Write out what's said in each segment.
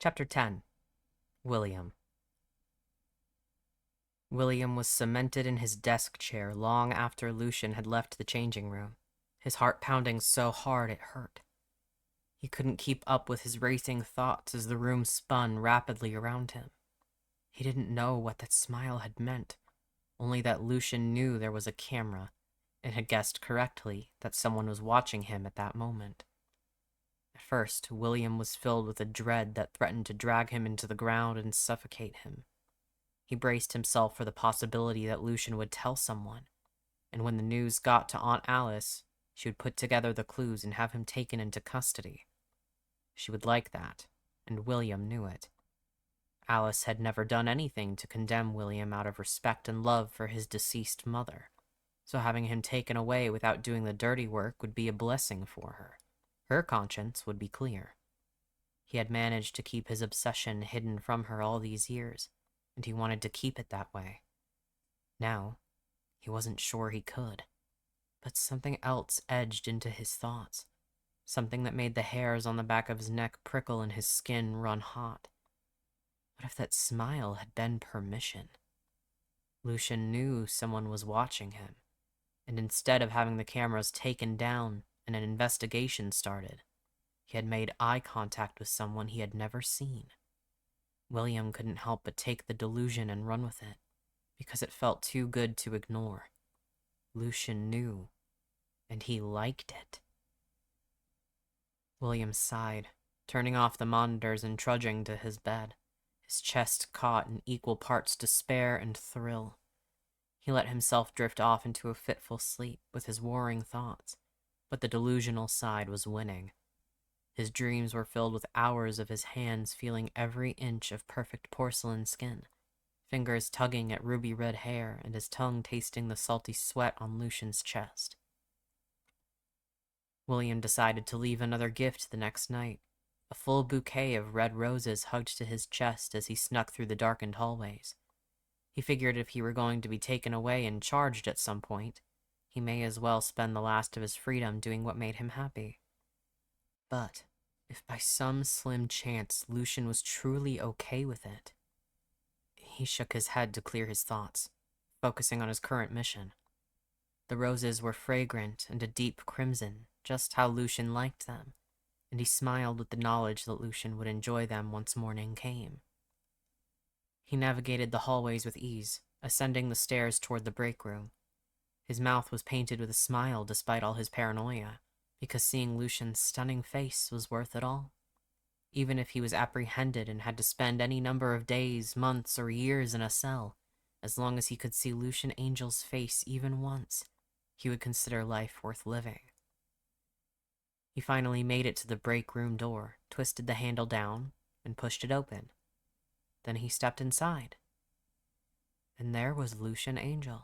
Chapter 10. William. William was cemented in his desk chair long after Lucien had left the changing room, his heart pounding so hard it hurt. He couldn't keep up with his racing thoughts as the room spun rapidly around him. He didn't know what that smile had meant, only that Lucien knew there was a camera and had guessed correctly that someone was watching him at that moment. At first, William was filled with a dread that threatened to drag him into the ground and suffocate him. He braced himself for the possibility that Lucien would tell someone, and when the news got to Aunt Alice, she would put together the clues and have him taken into custody. She would like that, and William knew it. Alice had never done anything to condemn William out of respect and love for his deceased mother, so having him taken away without doing the dirty work would be a blessing for her. Her conscience would be clear. He had managed to keep his obsession hidden from her all these years, and he wanted to keep it that way. Now, he wasn't sure he could, but something else edged into his thoughts, something that made the hairs on the back of his neck prickle and his skin run hot. What if that smile had been permission? Lucien knew someone was watching him, and instead of having the cameras taken down and an investigation started, he had made eye contact with someone he had never seen. William couldn't help but take the delusion and run with it, because it felt too good to ignore. Lucien knew, and he liked it. William sighed, turning off the monitors and trudging to his bed, his chest caught in equal parts despair and thrill. He let himself drift off into a fitful sleep with his warring thoughts, but the delusional side was winning. His dreams were filled with hours of his hands feeling every inch of perfect porcelain skin, fingers tugging at ruby red hair and his tongue tasting the salty sweat on Lucien's chest. William decided to leave another gift the next night, a full bouquet of red roses hugged to his chest as he snuck through the darkened hallways. He figured if he were going to be taken away and charged at some point, he may as well spend the last of his freedom doing what made him happy. But if by some slim chance Lucien was truly okay with it... He shook his head to clear his thoughts, focusing on his current mission. The roses were fragrant and a deep crimson, just how Lucien liked them, and he smiled with the knowledge that Lucien would enjoy them once morning came. He navigated the hallways with ease, ascending the stairs toward the break room. His mouth was painted with a smile despite all his paranoia, because seeing Lucien's stunning face was worth it all. Even if he was apprehended and had to spend any number of days, months, or years in a cell, as long as he could see Lucien Angel's face even once, he would consider life worth living. He finally made it to the break room door, twisted the handle down, and pushed it open. Then he stepped inside. And there was Lucien Angel.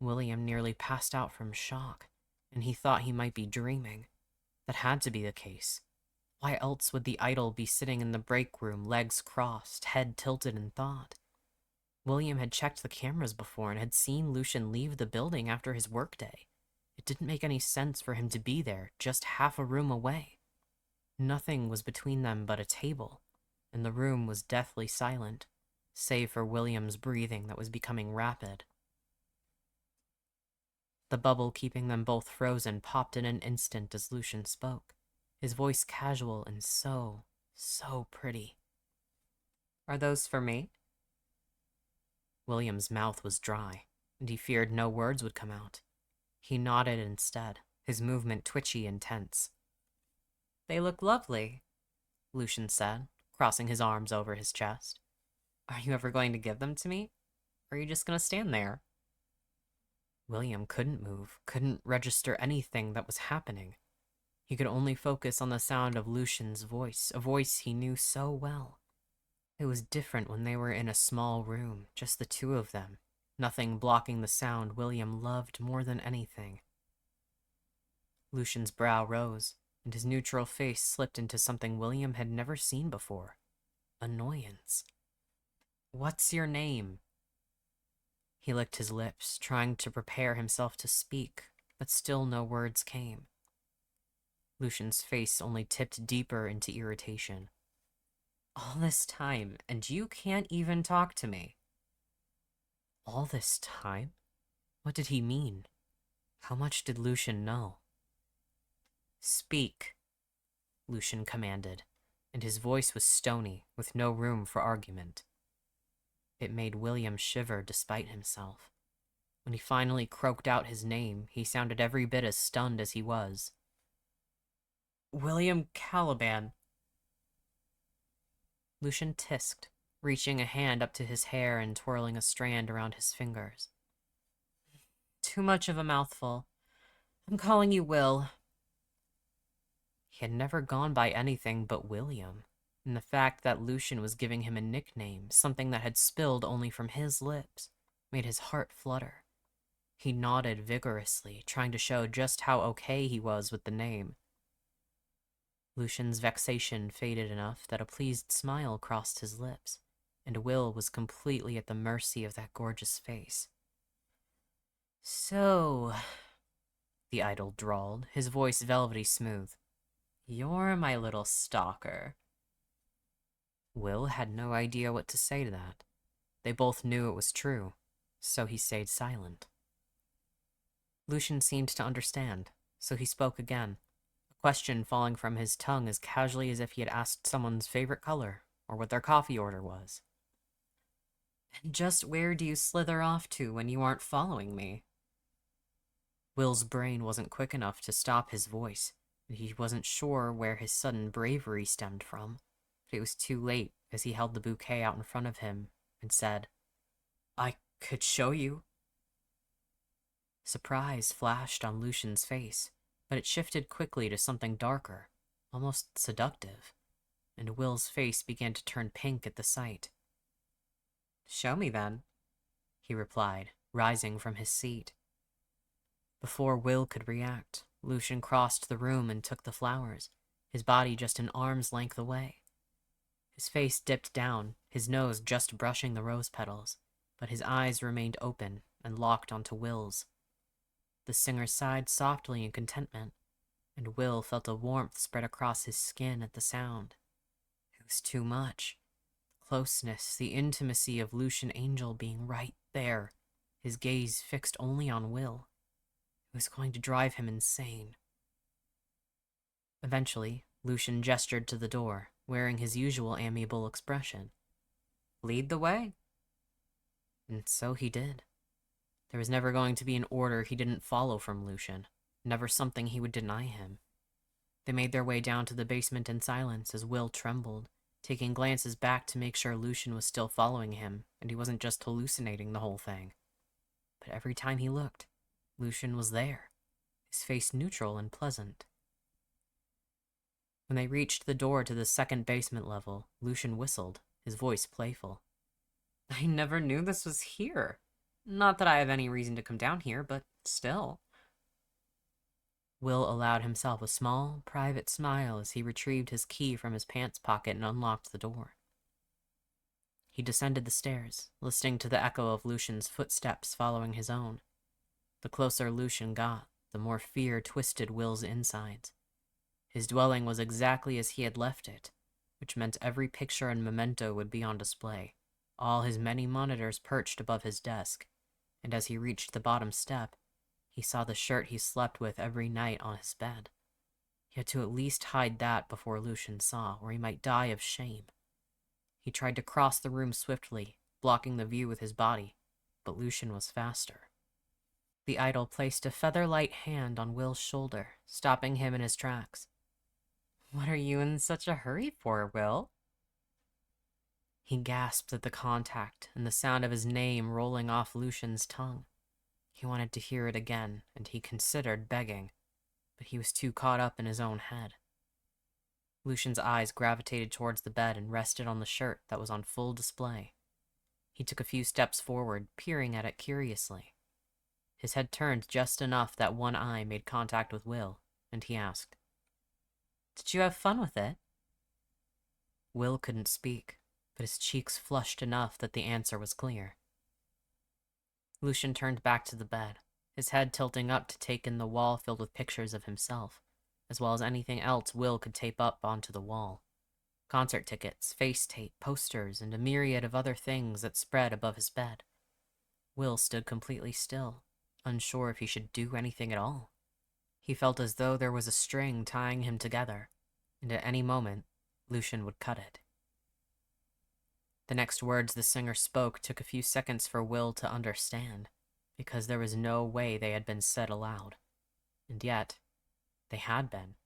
William nearly passed out from shock, and he thought he might be dreaming. That had to be the case. Why else would the idol be sitting in the break room, legs crossed, head tilted in thought? William had checked the cameras before and had seen Lucien leave the building after his workday. It didn't make any sense for him to be there, just half a room away. Nothing was between them but a table, and the room was deathly silent, save for William's breathing that was becoming rapid. The bubble keeping them both frozen popped in an instant as Lucien spoke, his voice casual and so pretty. "Are those for me?" William's mouth was dry, and he feared no words would come out. He nodded instead, his movement twitchy and tense. "They look lovely," Lucien said, crossing his arms over his chest. "Are you ever going to give them to me? Or are you just going to stand there?" William couldn't move, couldn't register anything that was happening. He could only focus on the sound of Lucien's voice, a voice he knew so well. It was different when they were in a small room, just the two of them, nothing blocking the sound William loved more than anything. Lucien's brow rose, and his neutral face slipped into something William had never seen before: annoyance. "What's your name?" He licked his lips, trying to prepare himself to speak, but still no words came. Lucien's face only tipped deeper into irritation. All this time, and you can't even talk to me. All this time? What did he mean? How much did Lucien know? Speak, Lucien commanded, and his voice was stony, with no room for argument. It made William shiver despite himself. When he finally croaked out his name, he sounded every bit as stunned as he was. William Caliban. Lucien tisked, reaching a hand up to his hair and twirling a strand around his fingers. Too much of a mouthful. I'm calling you Will. He had never gone by anything but William, and the fact that Lucien was giving him a nickname, something that had spilled only from his lips, made his heart flutter. He nodded vigorously, trying to show just how okay he was with the name. Lucien's vexation faded enough that a pleased smile crossed his lips, and Will was completely at the mercy of that gorgeous face. So, the idol drawled, his voice velvety smooth. You're my little stalker. Will had no idea what to say to that. They both knew it was true, so he stayed silent. Lucien seemed to understand, so he spoke again, a question falling from his tongue as casually as if he had asked someone's favorite color or what their coffee order was. And just where do you slither off to when you aren't following me? Will's brain wasn't quick enough to stop his voice, and he wasn't sure where his sudden bravery stemmed from, but it was too late as he held the bouquet out in front of him and said, I could show you. Surprise flashed on Lucien's face, but it shifted quickly to something darker, almost seductive, and Will's face began to turn pink at the sight. Show me then, he replied, rising from his seat. Before Will could react, Lucien crossed the room and took the flowers, his body just an arm's length away. His face dipped down, his nose just brushing the rose petals, but his eyes remained open and locked onto Will's. The singer sighed softly in contentment, and Will felt a warmth spread across his skin at the sound. It was too much. The closeness, the intimacy of Lucien Angel being right there, his gaze fixed only on Will. It was going to drive him insane. Eventually, Lucien gestured to the door, wearing his usual amiable expression. Lead the way. And so he did. There was never going to be an order he didn't follow from Lucien, never something he would deny him. They made their way down to the basement in silence as Will trembled, taking glances back to make sure Lucien was still following him and he wasn't just hallucinating the whole thing. But every time he looked, Lucien was there, his face neutral and pleasant. When they reached the door to the second basement level, Lucien whistled, his voice playful. I never knew this was here. Not that I have any reason to come down here, but still. Will allowed himself a small, private smile as he retrieved his key from his pants pocket and unlocked the door. He descended the stairs, listening to the echo of Lucien's footsteps following his own. The closer Lucien got, the more fear twisted Will's insides. His dwelling was exactly as he had left it, which meant every picture and memento would be on display, all his many monitors perched above his desk, and as he reached the bottom step, he saw the shirt he slept with every night on his bed. He had to at least hide that before Lucien saw, or he might die of shame. He tried to cross the room swiftly, blocking the view with his body, but Lucien was faster. The idol placed a feather-light hand on Will's shoulder, stopping him in his tracks. What are you in such a hurry for, Will? He gasped at the contact and the sound of his name rolling off Lucien's tongue. He wanted to hear it again, and he considered begging, but he was too caught up in his own head. Lucien's eyes gravitated towards the bed and rested on the shirt that was on full display. He took a few steps forward, peering at it curiously. His head turned just enough that one eye made contact with Will, and he asked, Did you have fun with it? Will couldn't speak, but his cheeks flushed enough that the answer was clear. Lucien turned back to the bed, his head tilting up to take in the wall filled with pictures of himself, as well as anything else Will could tape up onto the wall. Concert tickets, face tape, posters, and a myriad of other things that spread above his bed. Will stood completely still, unsure if he should do anything at all. He felt as though there was a string tying him together, and at any moment, Lucien would cut it. The next words the singer spoke took a few seconds for Will to understand, because there was no way they had been said aloud. And yet, they had been.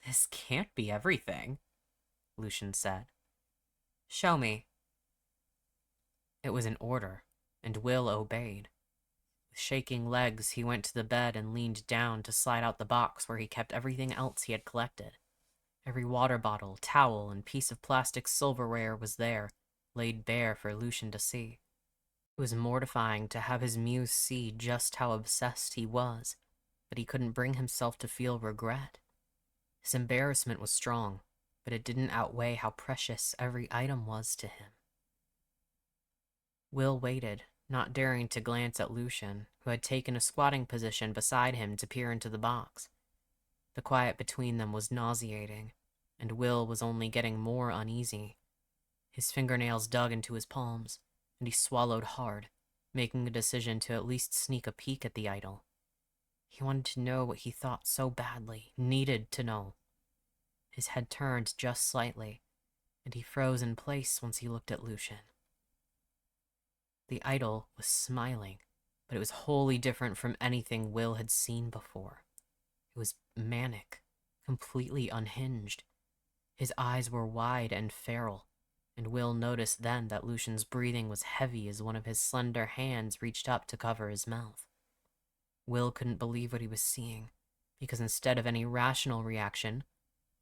"This can't be everything," Lucien said. "Show me." It was an order, and Will obeyed. With shaking legs, he went to the bed and leaned down to slide out the box where he kept everything else he had collected. Every water bottle, towel, and piece of plastic silverware was there, laid bare for Lucien to see. It was mortifying to have his muse see just how obsessed he was, but he couldn't bring himself to feel regret. His embarrassment was strong, but it didn't outweigh how precious every item was to him. Will waited, not daring to glance at Lucien, who had taken a squatting position beside him to peer into the box. The quiet between them was nauseating, and Will was only getting more uneasy. His fingernails dug into his palms, and he swallowed hard, making a decision to at least sneak a peek at the idol. He wanted to know what he thought so badly, needed to know. His head turned just slightly, and he froze in place once he looked at Lucien. The idol was smiling, but it was wholly different from anything Will had seen before. It was manic, completely unhinged. His eyes were wide and feral, and Will noticed then that Lucien's breathing was heavy as one of his slender hands reached up to cover his mouth. Will couldn't believe what he was seeing, because instead of any rational reaction,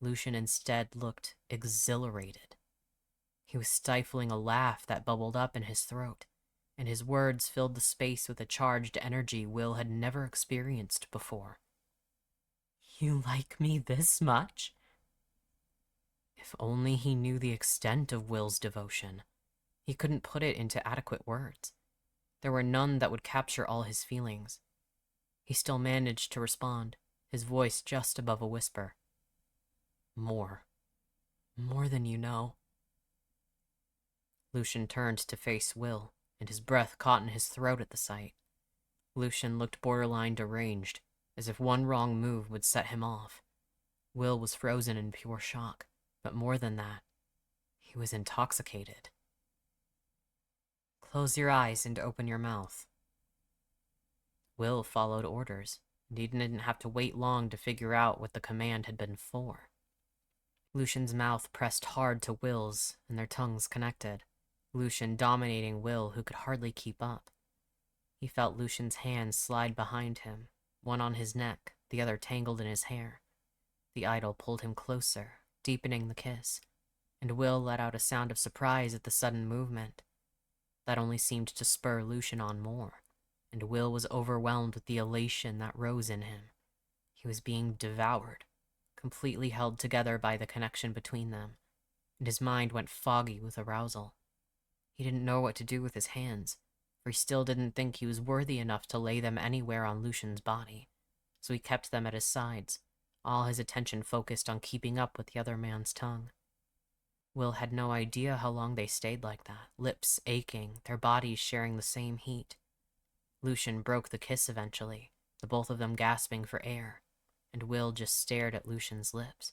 Lucien instead looked exhilarated. He was stifling a laugh that bubbled up in his throat, and his words filled the space with a charged energy Will had never experienced before. "You like me this much?" If only he knew the extent of Will's devotion. He couldn't put it into adequate words. There were none that would capture all his feelings. He still managed to respond, his voice just above a whisper. "More. More than you know." Lucien turned to face Will, and his breath caught in his throat at the sight. Lucien looked borderline deranged, as if one wrong move would set him off. Will was frozen in pure shock, but more than that, he was intoxicated. "Close your eyes and open your mouth." Will followed orders, and he didn't have to wait long to figure out what the command had been for. Lucien's mouth pressed hard to Will's, and their tongues connected, Lucien dominating Will, who could hardly keep up. He felt Lucien's hands slide behind him, one on his neck, the other tangled in his hair. The idol pulled him closer, deepening the kiss, and Will let out a sound of surprise at the sudden movement. That only seemed to spur Lucien on more, and Will was overwhelmed with the elation that rose in him. He was being devoured, completely held together by the connection between them, and his mind went foggy with arousal. He didn't know what to do with his hands, for he still didn't think he was worthy enough to lay them anywhere on Lucien's body, so he kept them at his sides, all his attention focused on keeping up with the other man's tongue. Will had no idea how long they stayed like that, lips aching, their bodies sharing the same heat. Lucien broke the kiss eventually, the both of them gasping for air, and Will just stared at Lucien's lips.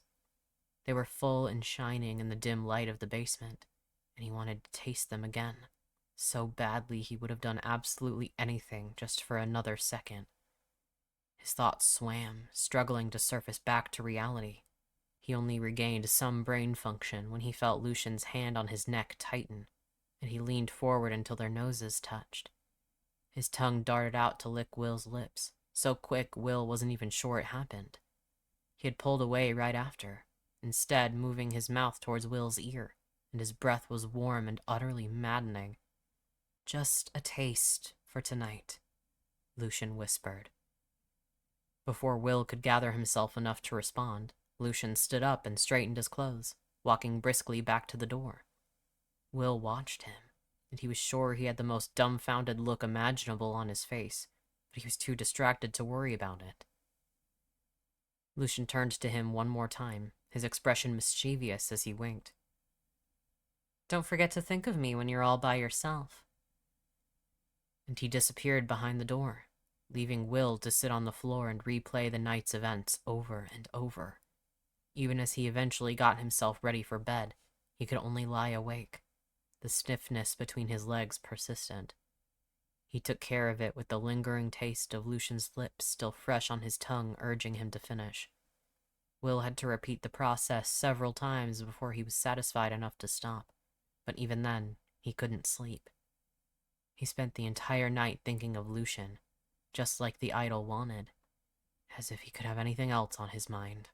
They were full and shining in the dim light of the basement, and he wanted to taste them again, so badly he would have done absolutely anything just for another second. His thoughts swam, struggling to surface back to reality. He only regained some brain function when he felt Lucien's hand on his neck tighten, and he leaned forward until their noses touched. His tongue darted out to lick Will's lips, so quick Will wasn't even sure it happened. He had pulled away right after, instead moving his mouth towards Will's ear, and his breath was warm and utterly maddening. "Just a taste for tonight," Lucien whispered. Before Will could gather himself enough to respond, Lucien stood up and straightened his clothes, walking briskly back to the door. Will watched him, and he was sure he had the most dumbfounded look imaginable on his face, but he was too distracted to worry about it. Lucien turned to him one more time, his expression mischievous as he winked. "Don't forget to think of me when you're all by yourself." And he disappeared behind the door, leaving Will to sit on the floor and replay the night's events over and over. Even as he eventually got himself ready for bed, he could only lie awake, the stiffness between his legs persistent. He took care of it with the lingering taste of Lucien's lips still fresh on his tongue, urging him to finish. Will had to repeat the process several times before he was satisfied enough to stop, but even then, he couldn't sleep. He spent the entire night thinking of Lucien, just like the idol wanted, as if he could have anything else on his mind.